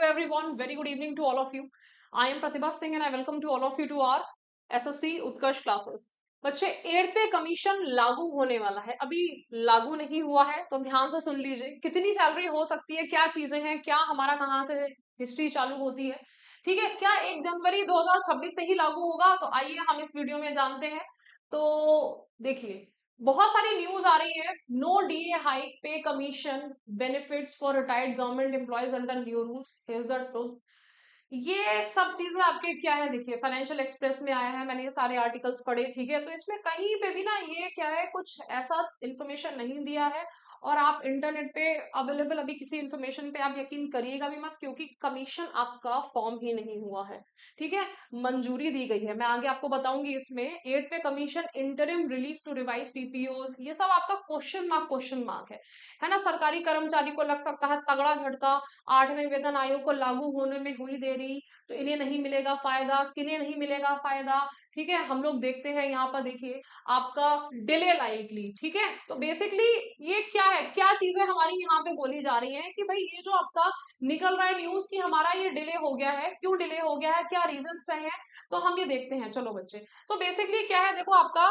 everyone, very good evening to all of you. I am Pratibha Singh and I welcome to all of you to our SSC Utkarsh classes. बच्चे 8th पे commission लागू होने वाला है, अभी लागू नहीं हुआ है तो ध्यान से सुन लीजिए। कितनी सैलरी हो सकती है, क्या चीजें हैं, क्या हमारा कहाँ से हिस्ट्री चालू होती है, ठीक है। क्या 1 जनवरी 2026 से ही लागू होगा? तो आइए हम इस वीडियो में जानते हैं। तो देखिए, बहुत सारी न्यूज आ रही है। No DA hike, pay commission, benefits for retired government employees under new rules, here's the truth. ये सब चीजें आपके क्या है, देखिए फाइनेंशियल एक्सप्रेस में आया है, मैंने ये सारे आर्टिकल्स पढ़े, ठीक है। तो इसमें कहीं पे भी ना ये क्या है, कुछ ऐसा इंफॉर्मेशन नहीं दिया है। और आप इंटरनेट पे अवेलेबल अभी किसी इंफॉर्मेशन पे आप यकीन करिएगा भी मत, क्योंकि कमीशन आपका फॉर्म ही नहीं हुआ है, ठीक है। मंजूरी दी गई है, मैं आगे आपको बताऊंगी। इसमें 8 pay commission, interim relief to revise PPOs, ये सब आपका क्वेश्चन मार्क है ना। सरकारी कर्मचारी को लग सकता है तगड़ा झटका। 8वें वेतन आयोग को लागू होने में हुई देरी, तो इन्हें नहीं मिलेगा फायदा, किन्हें नहीं मिलेगा फायदा, ठीक है। हम लोग देखते हैं यहाँ पर, देखिए आपका डिले लाइकली, ठीक है। तो बेसिकली ये क्या है, क्या चीजें हमारी यहाँ पे बोली जा रही हैं कि भाई ये जो आपका निकल रहा है न्यूज कि हमारा ये डिले हो गया है, क्यों डिले हो गया है, क्या रीजंस रहे हैं, तो हम ये देखते हैं। चलो बच्चे, तो बेसिकली क्या है, देखो आपका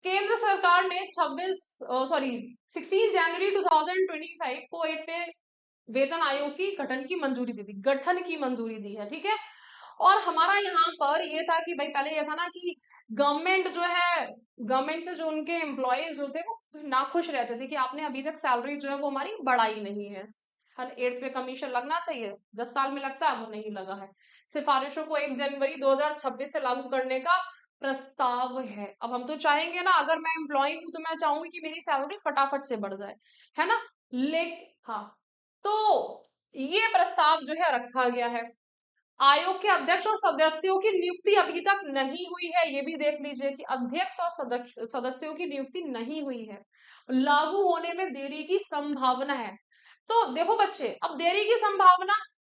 केंद्र सरकार ने 16 जनवरी 2025 को 8 पे वेतन आयोग की गठन की मंजूरी दी थी, गठन की मंजूरी दी है, ठीक है। और हमारा यहाँ पर ये था कि भाई पहले ये था ना कि गवर्नमेंट जो है, गवर्नमेंट से जो उनके एम्प्लॉयज जो थे वो नाखुश रहते थे कि आपने अभी तक सैलरी जो है वो हमारी बढ़ाई नहीं है। हर 8th पे कमीशन लगना चाहिए, 10 साल में लगता है, वो नहीं लगा है। सिफारिशों को 1 जनवरी 2026 से लागू करने का प्रस्ताव है। अब हम तो चाहेंगे ना, अगर मैं एम्प्लॉय हूं तो मैं चाहूंगी कि मेरी सैलरी फटाफट से बढ़ जाए, है ना। लेकिन हाँ, तो ये प्रस्ताव जो है रखा गया है। आयोग के अध्यक्ष और सदस्यों की नियुक्ति अभी तक नहीं हुई है, ये भी देख लीजिए कि अध्यक्ष और सदस्यों की नियुक्ति नहीं हुई है। लागू होने में देरी की संभावना है। तो देखो बच्चे, अब देरी की संभावना,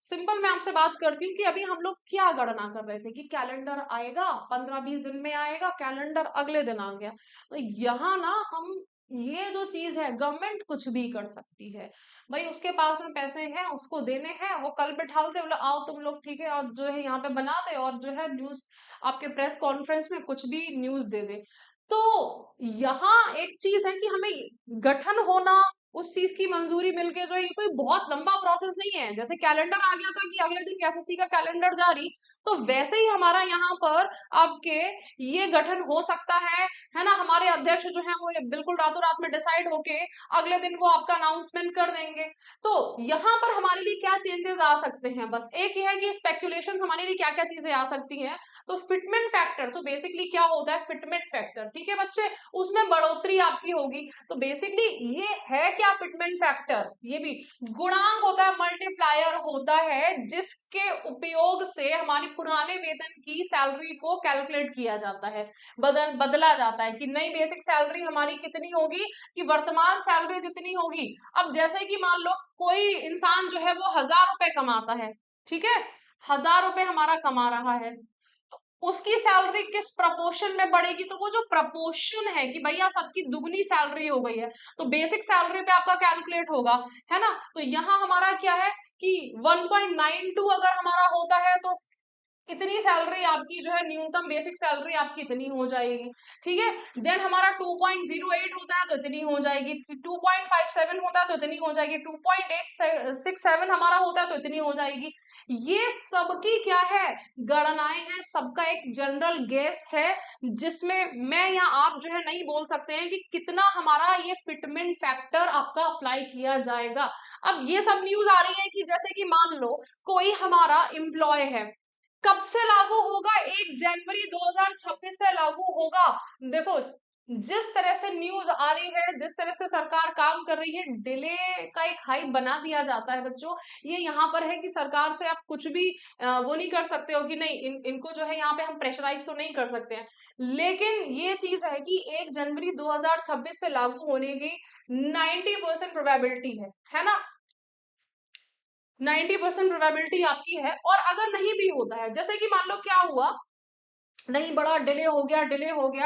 सिंपल मैं आपसे बात करती हूँ कि अभी हम लोग क्या गणना कर रहे थे कि कैलेंडर आएगा 15-20 दिन में आएगा, कैलेंडर अगले दिन आ गया। तो यहाँ ना हम, ये जो चीज है, गवर्नमेंट कुछ भी कर सकती है भाई, उसके पास में पैसे हैं, उसको देने हैं, वो कल बैठालते बोले आओ तुम लोग, ठीक है, और जो है यहाँ पे बनाते और जो है न्यूज आपके प्रेस कॉन्फ्रेंस में कुछ भी न्यूज दे दे। तो यहाँ एक चीज है कि हमें गठन होना, उस चीज की मंजूरी मिलके जो है, ये कोई बहुत लंबा प्रोसेस नहीं है। जैसे कैलेंडर आ गया था कि अगले दिन एसएससी का कैलेंडर जारी, तो वैसे ही हमारा यहाँ पर आपके ये गठन हो सकता है ना। हमारे अध्यक्ष जो है वो बिल्कुल रातों रात में डिसाइड होके अगले दिन वो आपका अनाउंसमेंट कर देंगे। तो यहाँ पर हमारे लिए क्या चेंजेस आ सकते हैं, बस एक ही है कि स्पेक्यूलेशन हमारे लिए क्या क्या चीजें आ सकती हैं। तो फिटमेंट फैक्टर, तो बेसिकली क्या होता है फिटमेंट फैक्टर, ठीक है बच्चे, उसमें बढ़ोतरी आपकी होगी। तो बेसिकली ये है क्या फिटमेंट फैक्टर, ये भी गुणांक होता है, मल्टीप्लायर होता है, जिसके उपयोग से हमारी पुराने वेतन की सैलरी को कैलकुलेट किया जाता है, बदला जाता है कि नई बेसिक सैलरी हमारी कितनी होगी, कि वर्तमान सैलरी जितनी होगी। अब जैसे कि मान लो कोई इंसान जो है वो 1000 रुपए कमाता है, ठीक है, 1000 रुपए हमारा कमा रहा है, उसकी सैलरी किस प्रपोर्शन में बढ़ेगी, तो वो जो प्रपोर्शन है कि भैया सबकी दुगनी सैलरी हो गई है, तो बेसिक सैलरी पे आपका कैलकुलेट होगा, है ना। तो यहाँ हमारा क्या है कि 1.92 अगर हमारा होता है तो इतनी सैलरी आपकी जो है, न्यूनतम बेसिक सैलरी आपकी इतनी हो जाएगी, ठीक है। देन हमारा 2.08 होता है तो इतनी हो जाएगी, 2.57 होता है तो इतनी हो जाएगी, 2.867 हमारा होता है तो इतनी हो जाएगी। ये सबकी क्या है, गणनाएं हैं, सबका एक जनरल गेस है, जिसमें मैं या आप जो है नहीं बोल सकते हैं कि कितना हमारा ये फिटमेंट फैक्टर आपका अप्लाई किया जाएगा। अब ये सब न्यूज आ रही है कि जैसे कि मान लो कोई हमारा एम्प्लॉय है, कब से लागू होगा, 1 जनवरी 2026 से लागू होगा। देखो, जिस तरह से न्यूज आ रही है, जिस तरह से सरकार काम कर रही है, डिले का एक हाई बना दिया जाता है बच्चों। ये यहाँ पर है कि सरकार से आप कुछ भी वो नहीं कर सकते हो कि नहीं, इनको जो है यहाँ पे हम प्रेशराइज तो नहीं कर सकते हैं। लेकिन ये चीज है कि 1 जनवरी 2026 से लागू होने की 90% प्रोबेबिलिटी है ना। 90% प्रोबेबिलिटी आपकी है। और अगर नहीं भी होता है, जैसे कि मान लो क्या हुआ, नहीं बड़ा डिले हो गया,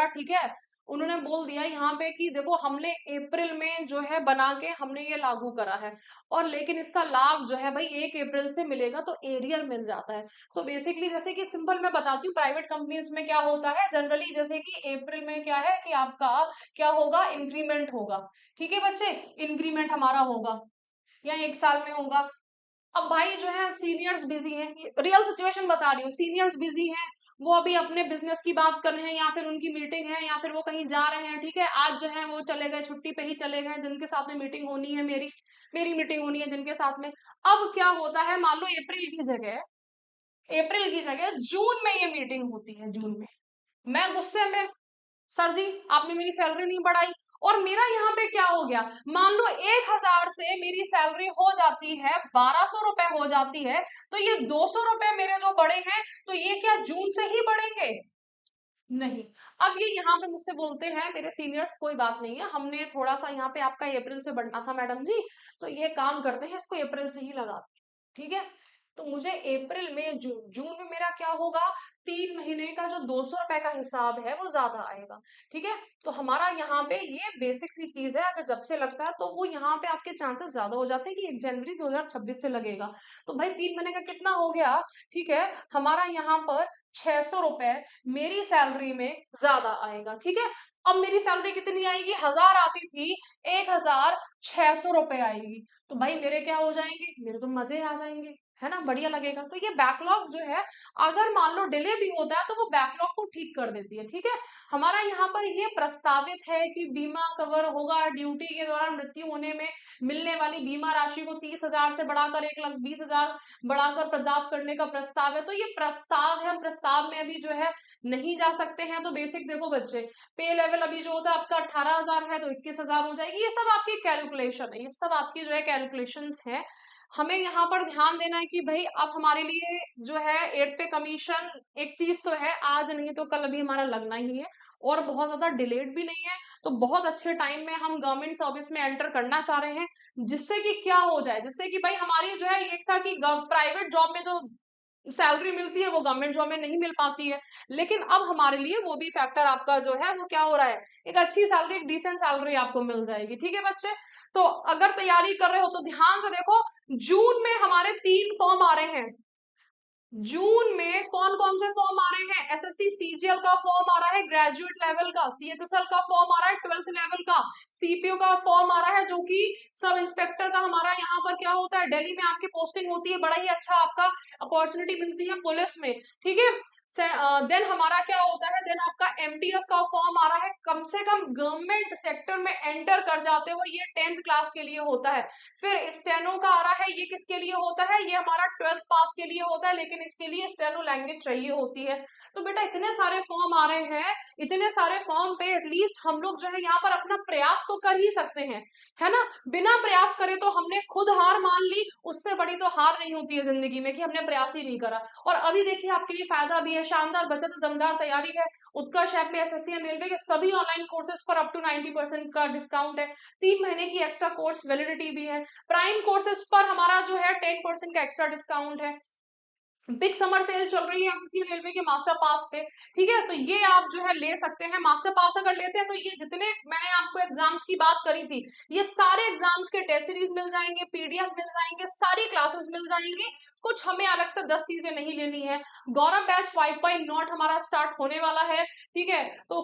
ठीक है, उन्होंने बोल दिया यहाँ पे कि देखो हमने अप्रैल में जो है बना के हमने ये लागू करा है, और लेकिन इसका लाभ जो है भाई 1 अप्रैल से मिलेगा, तो एरियर मिल जाता है। सो बेसिकली जैसे कि सिंपल मैं बताती हूँ, प्राइवेट कंपनीज में क्या होता है जनरली, जैसे कि अप्रैल में क्या है कि आपका क्या होगा, इंक्रीमेंट होगा। ठीक है बच्चे, इंक्रीमेंट हमारा होगा या 1 साल में होगा। अब भाई जो है सीनियर्स बिजी हैं, रियल सिचुएशन बता रही हूँ, सीनियर्स बिजी हैं, वो अभी अपने बिजनेस की बात कर रहे हैं, या फिर उनकी मीटिंग है, या फिर वो कहीं जा रहे हैं। ठीक है, आज जो है वो चले गए, छुट्टी पे ही चले गए, जिनके साथ में मीटिंग होनी है, मेरी मेरी मीटिंग होनी है जिनके साथ में। अब क्या होता है, मान लो अप्रैल की जगह जून में ये मीटिंग होती है, जून में। मैं गुस्से में, सर जी आपने मेरी सैलरी नहीं बढ़ाई, और मेरा यहाँ पे क्या हो गया, मान लो 1,000 से मेरी सैलरी हो जाती है 1,200 रुपए हो जाती है, तो ये 200 रुपए मेरे जो बढ़े हैं, तो ये क्या जून से ही बढ़ेंगे? नहीं। अब ये यहाँ पे मुझसे बोलते हैं मेरे सीनियर्स, कोई बात नहीं है, हमने थोड़ा सा यहाँ पे आपका अप्रैल से बढ़ना था मैडम जी, तो ये काम करते हैं, इसको अप्रैल से ही लगाते हैं। ठीक है, तो मुझे अप्रैल में जून में मेरा क्या होगा, 3 महीने का जो 200 रुपए का हिसाब है वो ज्यादा आएगा। ठीक है, तो हमारा यहाँ पे ये बेसिक सी चीज है, अगर जब से लगता है तो वो यहाँ पे आपके चांसेस ज्यादा हो जाते हैं कि 1 जनवरी 2026 से लगेगा। तो भाई 3 महीने का कितना हो गया, ठीक है, हमारा यहाँ पर 600 रुपए मेरी सैलरी में ज्यादा आएगा। ठीक है, अब मेरी सैलरी कितनी आएगी, 1,000 आती थी, 1,600 रुपए आएगी। तो भाई मेरे क्या हो जाएंगे, मेरे तो मजे आ जाएंगे, है ना, बढ़िया लगेगा। तो ये बैकलॉग जो है, अगर मान लो डिले भी होता है तो वो बैकलॉग को ठीक कर देती है। ठीक है, हमारा यहाँ पर ये प्रस्तावित है कि बीमा कवर होगा, ड्यूटी के दौरान मृत्यु होने में मिलने वाली बीमा राशि को 30,000 से बढ़ाकर 1,20,000 बढ़ाकर प्रदान करने का प्रस्ताव है। तो ये प्रस्ताव है, हम प्रस्ताव में अभी जो है नहीं जा सकते हैं। तो बेसिक देखो बच्चे, पे लेवल अभी जो होता है आपका 18,000 है, तो 21,000 हो जाएगी। ये सब आपकी कैलकुलेशन है, ये सब आपकी जो है कैलकुलेशन है। हमें यहाँ पर ध्यान देना है कि भाई अब हमारे लिए जो है 8 पे कमीशन एक चीज तो है, आज नहीं तो कल अभी हमारा लगना ही है, और बहुत ज्यादा डिलेड भी नहीं है। तो बहुत अच्छे टाइम में हम गवर्नमेंट सर्विस में एंटर करना चाह रहे हैं, जिससे कि क्या हो जाए, जिससे कि भाई हमारी जो है एक था कि प्राइवेट जॉब में जो सैलरी मिलती है वो गवर्नमेंट जॉब में नहीं मिल पाती है, लेकिन अब हमारे लिए वो भी फैक्टर आपका जो है वो क्या हो रहा है, एक अच्छी सैलरी, एक डिसेंट सैलरी आपको मिल जाएगी। ठीक है बच्चे, तो अगर तैयारी कर रहे हो तो ध्यान से देखो, जून में हमारे 3 फॉर्म आ रहे हैं। जून में कौन कौन से फॉर्म आ रहे हैं, एसएससी सीजीएल का फॉर्म आ रहा है, ग्रेजुएट लेवल का सीएचएसएल का फॉर्म आ रहा है, 12th लेवल का सीपीओ का फॉर्म आ रहा है, जो कि सब इंस्पेक्टर का हमारा यहाँ पर क्या होता है, दिल्ली में आपकी पोस्टिंग होती है, बड़ा ही अच्छा आपका अपॉर्चुनिटी मिलती है पुलिस में। ठीक है, देन हमारा क्या होता है, देन आपका एमटीएस का फॉर्म आ रहा है, कम से कम गवर्नमेंट सेक्टर में एंटर कर जाते हो, ये 10th क्लास के लिए होता है। फिर स्टेनो का आ रहा है, ये किसके लिए होता है, ये हमारा 12th पास के लिए होता है, लेकिन इसके लिए स्टेनो लैंग्वेज चाहिए होती है। तो बेटा इतने सारे फॉर्म आ रहे हैं, इतने सारे फॉर्म पे एटलीस्ट हम लोग जो है यहाँ पर अपना प्रयास तो कर ही सकते हैं, है ना। बिना प्रयास करे तो हमने खुद हार मान ली, उससे बड़ी तो हार नहीं होती है जिंदगी में कि हमने प्रयास ही नहीं करा। और अभी देखिए आपके लिए फायदा भी है, शानदार बचत, दमदार तैयारी है, उत्कर्ष ऐप में एसएससी एंड रेलवे के सभी ऑनलाइन कोर्सेज पर अप टू 90% का डिस्काउंट है, 3 महीने की एक्स्ट्रा कोर्स वैलिडिटी भी है, प्राइम कोर्सेज पर हमारा जो है 10% का एक्स्ट्रा डिस्काउंट है, बिग समर सेल चल रही है एसएससी रेलवे के मास्टर पास पे। ठीक है, तो ये आप जो है ले सकते हैं, मास्टर पास अगर लेते हैं तो ये जितने मैंने आपको एग्जाम्स की बात करी थी, ये सारे एग्जाम्स के टेस्ट सीरीज मिल जाएंगे, पीडीएफ मिल जाएंगे, सारी क्लासेस मिल जाएंगी, कुछ हमें अलग से 10 चीजें नहीं लेनी है। गौरव बैच 5.0 हमारा स्टार्ट होने वाला है। ठीक है, तो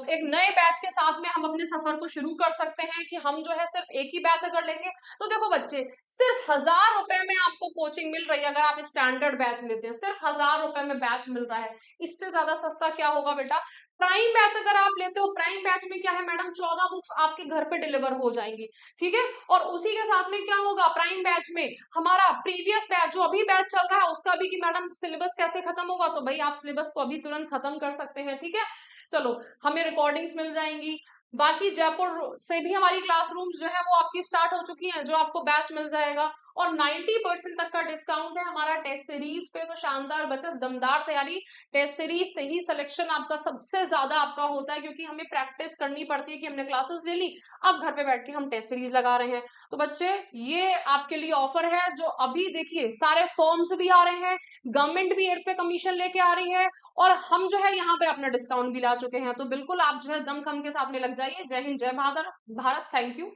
एक नए बैच के साथ में हम अपने सफर को शुरू कर सकते हैं कि हम जो है सिर्फ एक ही बैच अगर लेंगे, तो देखो बच्चे सिर्फ 1,000 रुपए में आपको कोचिंग मिल रही है, अगर आप स्टैंडर्ड बैच लेते हैं सिर्फ 1,000 रुपए में बैच मिल रहा है, इससे ज्यादा सस्ता क्या होगा बेटा। प्राइम बैच अगर आप लेते हो, प्राइम बैच में क्या है मैडम, 14 बुक्स आपके घर पे डिलीवर हो जाएंगी। ठीक है, और उसी के साथ में क्या होगा, प्राइम बैच में हमारा प्रीवियस बैच जो अभी बैच चल रहा है उसका भी कि मैडम सिलेबस कैसे खत्म होगा, तो भाई आप सिलेबस को अभी तुरंत खत्म कर सकते हैं। ठीक है, चलो हमें रिकॉर्डिंग्स मिल जाएंगी, बाकी जयपुर से भी हमारी क्लासरूम्स जो है वो आपकी स्टार्ट हो चुकी हैं, जो आपको बैच मिल जाएगा। और 90% तक का डिस्काउंट है हमारा टेस्ट सीरीज पे। तो शानदार बचत, दमदार तैयारी। टेस्ट सीरीज से ही सिलेक्शन आपका सबसे ज्यादा आपका होता है, क्योंकि हमें प्रैक्टिस करनी पड़ती है कि हमने क्लासेस ले ली, अब घर पे बैठ के हम टेस्ट सीरीज लगा रहे हैं। तो बच्चे ये आपके लिए ऑफर है, जो अभी देखिए सारे फॉर्म्स भी आ रहे हैं, गवर्नमेंट भी 8th पे कमीशन लेके आ रही है, और हम जो है यहाँ पे अपना डिस्काउंट भी ला चुके हैं। तो बिल्कुल आप जो है दमखम के साथ में लग जाइए। जय हिंद, जय भारत, भारत। Thank you.